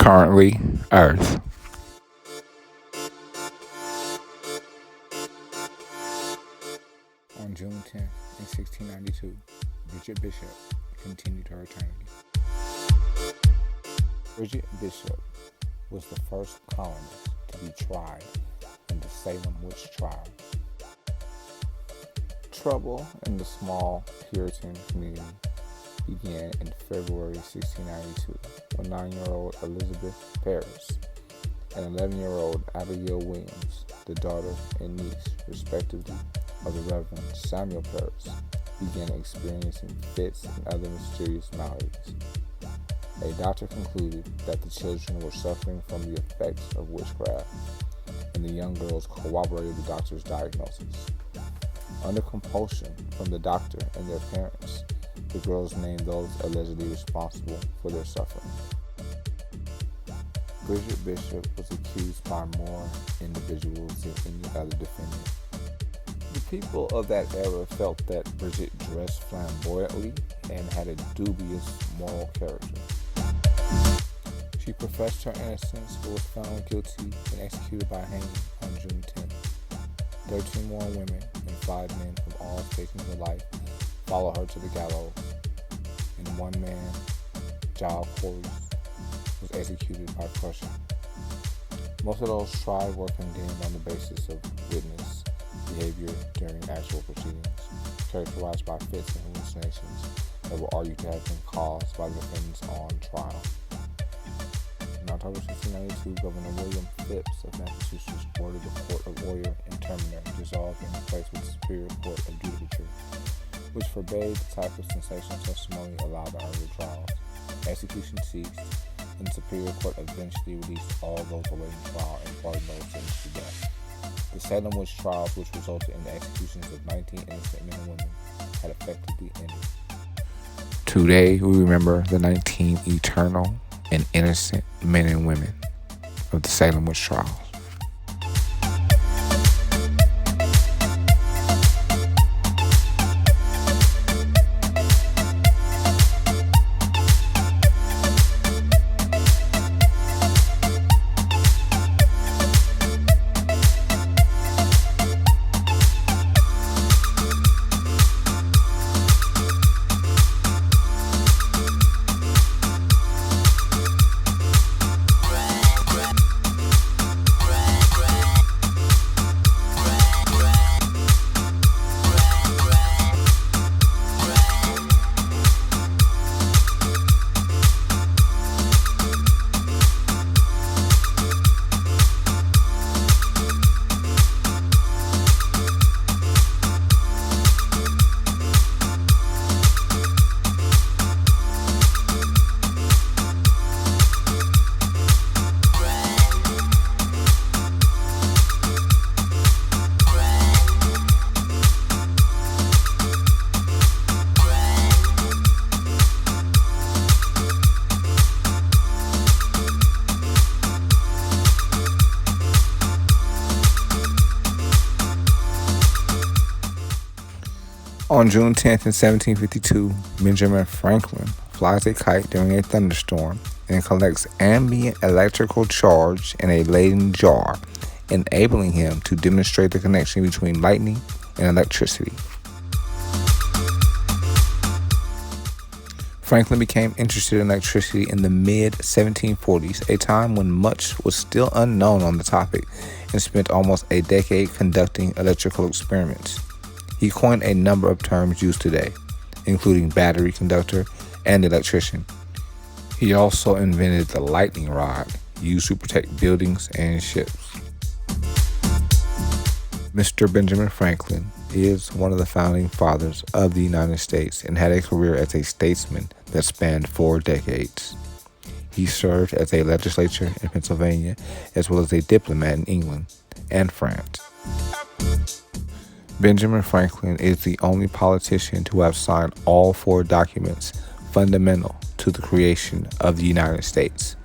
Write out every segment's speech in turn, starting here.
Currently, Earth. On June 10th, in 1692, Bridget Bishop continued her eternity. Bridget Bishop was the first colonist to be tried in the Salem witch trial. Trouble in the small Puritan community began in February 1692 when 9-year-old Elizabeth Parris and 11-year-old Abigail Williams, the daughter and niece, respectively, of the Reverend Samuel Parris, began experiencing fits and other mysterious maladies. A doctor concluded that the children were suffering from the effects of witchcraft, and the young girls corroborated the doctor's diagnosis. Under compulsion from the doctor and their parents, the girls named those allegedly responsible for their suffering. Bridget Bishop was accused by more individuals than any other defendant. The people of that era felt that Bridget dressed flamboyantly and had a dubious moral character. She professed her innocence but was found guilty and executed by hanging on June 10th. 13 more women and 5 men from all stations of life followed her to the gallows, and one man, Giles Corey, was executed by crushing. Most of those tried were condemned on the basis of witness behavior during actual proceedings, characterized by fits and hallucinations that were argued to have been caused by the defendants on trial. In October 1692, Governor William Phipps of Massachusetts ordered the Court of Oyer and Terminer dissolved and replaced with the Superior Court of Judicature, which forbade the type of sensational testimony allowed by earlier trials. Execution ceased, and the Superior Court eventually released all those awaiting trial and pardoned those sentenced to death. The Salem witch trials, which resulted in the executions of 19 innocent men and women, had effectively ended. Today, we remember the 19 eternal and innocent men and women of the Salem witch trials. On June 10th in 1752, Benjamin Franklin flies a kite during a thunderstorm and collects ambient electrical charge in a Leyden jar, enabling him to demonstrate the connection between lightning and electricity. Franklin became interested in electricity in the mid-1740s, a time when much was still unknown on the topic, and spent almost a decade conducting electrical experiments. He coined a number of terms used today, including battery conductor and electrician. He also invented the lightning rod, used to protect buildings and ships. Mr. Benjamin Franklin is one of the founding fathers of the United States and had a career as a statesman that spanned 4 decades. He served as a legislator in Pennsylvania as well as a diplomat in England and France. Benjamin Franklin is the only politician to have signed all 4 documents fundamental to the creation of the United States: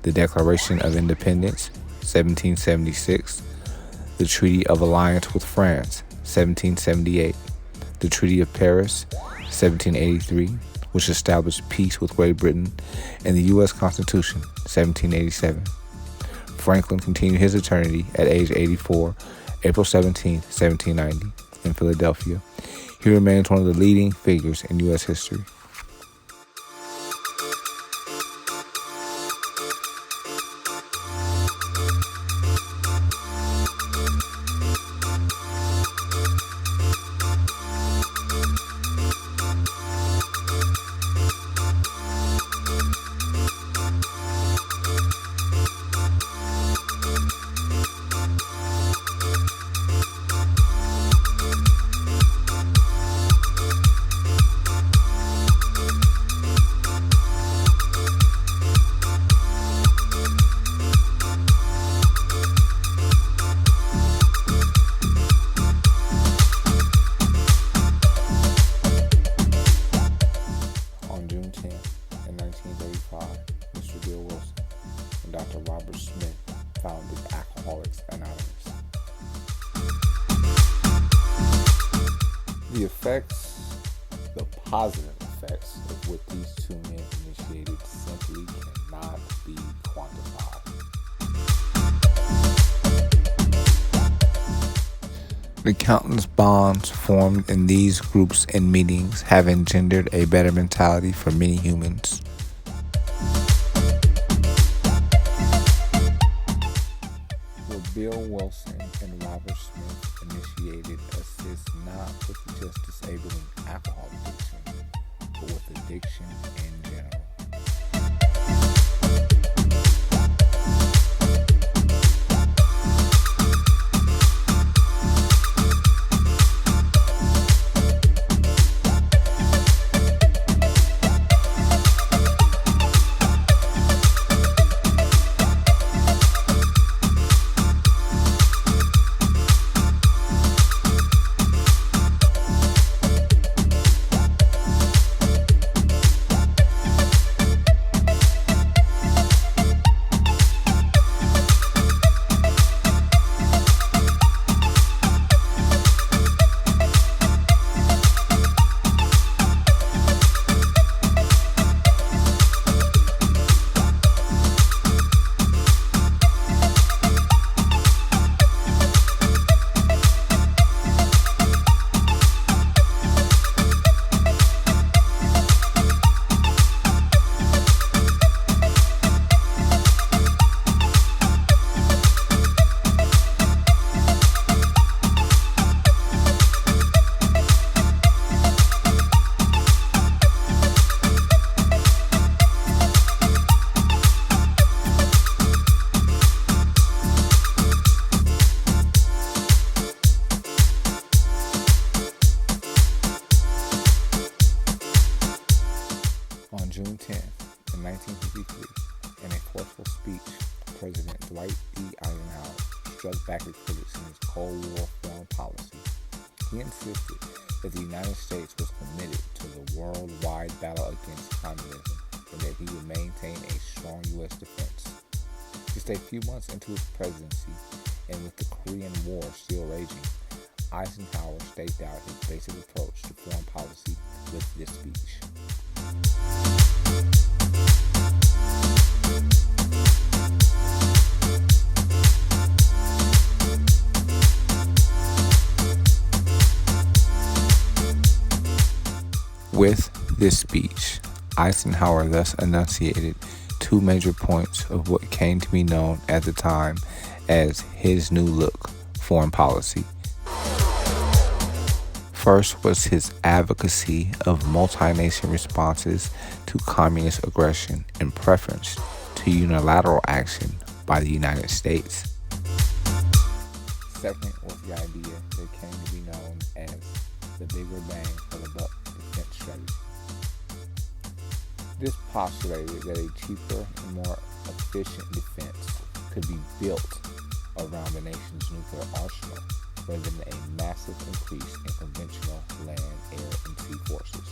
the Declaration of Independence, 1776, the Treaty of Alliance with France, 1778, the Treaty of Paris, 1783, which established peace with Great Britain, and the U.S. Constitution, 1787. Franklin continued his eternity at age 84, April 17, 1790, in Philadelphia. He remains one of the leading figures in U.S. history. Mr. Bill Wilson and Dr. Robert Smith founded Alcoholics Anonymous. The positive effects of what these two men initiated simply cannot be quantified. The countless bonds formed in these groups and meetings have engendered a better mentality for many humans. What Bill Wilson and Robert Smith initiated assists not with just disabling alcohol addiction, but with addiction in general. On June 10th, in 1953, in a forceful speech, President Dwight D. Eisenhower struck back at critics in his Cold War foreign policy. He insisted that the United States was committed to the worldwide battle against communism and that he would maintain a strong U.S. defense. Just a few months into his presidency, and with the Korean War still raging, Eisenhower staked out his basic approach to foreign policy with this speech. With this speech, Eisenhower thus enunciated two major points of what came to be known at the time as his New Look foreign policy. First was his advocacy of multi-nation responses to communist aggression in preference to unilateral action by the United States. Second was the idea that came to be known as the bigger bang for the buck defense strategy. This postulated that a cheaper and more efficient defense could be built around the nation's nuclear arsenal rather than a massive increase in conventional land, air, and sea forces.